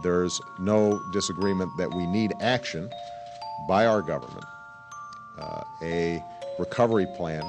There's no disagreement that we need action by our government, a recovery plan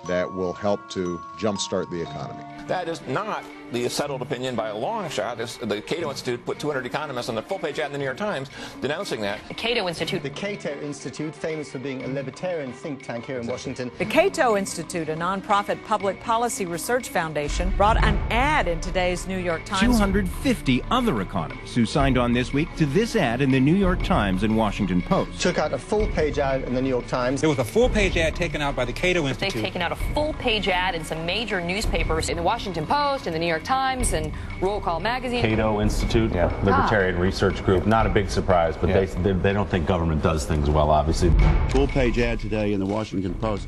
that will help to jumpstart the economy. That is not the settled opinion by a long shot. The Cato Institute put 200 economists on the full-page ad in the New York Times denouncing that. The Cato Institute. The Cato Institute, famous for being a libertarian think tank here in Washington. The Cato Institute, a nonprofit public policy research foundation, brought an ad in today's New York Times. 250 other economists who signed on this week to this ad in the New York Times and Washington Post. Took out a full-page ad in the New York Times. There was a full-page ad taken out by the Cato Institute. They've taken out a full-page ad in some major newspapers, in the Washington Post, in the New York Times, and Roll Call magazine. Cato Institute, libertarian research group. Not a big surprise, but they don't think government does things well, obviously. Full-page ad today in the Washington Post.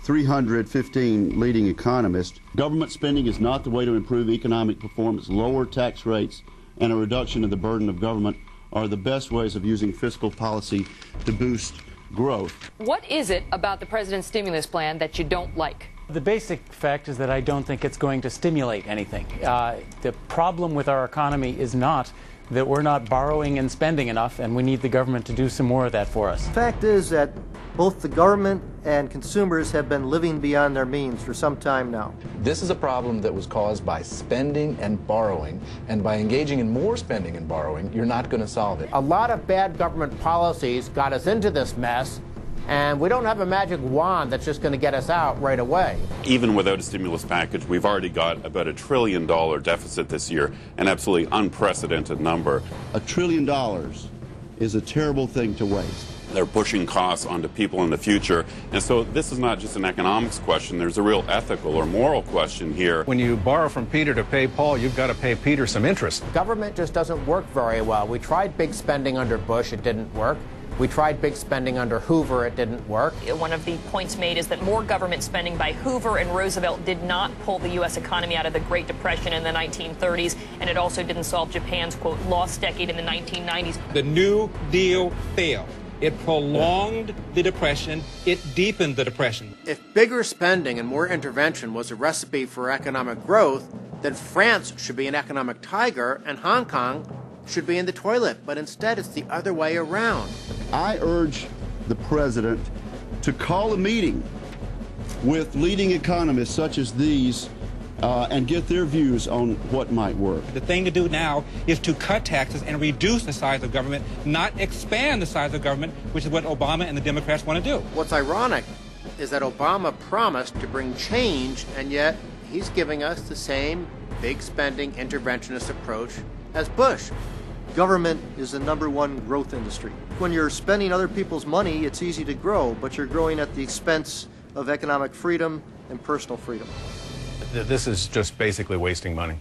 315 leading economists. Government spending is not the way to improve economic performance. Lower tax rates and a reduction of the burden of government are the best ways of using fiscal policy to boost growth. What is it about the president's stimulus plan that you don't like? The basic fact is that I don't think it's going to stimulate anything. The problem with our economy is not that we're not borrowing and spending enough, and we need the government to do some more of that for us. The fact is that both the government and consumers have been living beyond their means for some time now. This is a problem that was caused by spending and borrowing, and by engaging in more spending and borrowing, you're not going to solve it. A lot of bad government policies got us into this mess, and we don't have a magic wand that's just going to get us out right away. Even without a stimulus package, we've already got about $1 trillion deficit this year, an absolutely unprecedented number. $1 trillion is a terrible thing to waste. They're pushing costs onto people in the future. And so this is not just an economics question. There's a real ethical or moral question here. When you borrow from Peter to pay Paul, you've got to pay Peter some interest. Government just doesn't work very well. We tried big spending under Bush. It didn't work. We tried big spending under Hoover. It didn't work. One of the points made is that more government spending by Hoover and Roosevelt did not pull the U.S. economy out of the Great Depression in the 1930s, and it also didn't solve Japan's, quote, lost decade in the 1990s. The New Deal failed. It prolonged the Depression. It deepened the Depression. If bigger spending and more intervention was a recipe for economic growth, then France should be an economic tiger and Hong Kong should be in the toilet. But instead, it's the other way around. I urge the president to call a meeting with leading economists such as these and get their views on what might work. The thing to do now is to cut taxes and reduce the size of government, not expand the size of government, which is what Obama and the Democrats want to do. What's ironic is that Obama promised to bring change, and yet he's giving us the same big spending interventionist approach as Bush. Government is the #1 growth industry. When you're spending other people's money, it's easy to grow, but you're growing at the expense of economic freedom and personal freedom. This is just basically wasting money.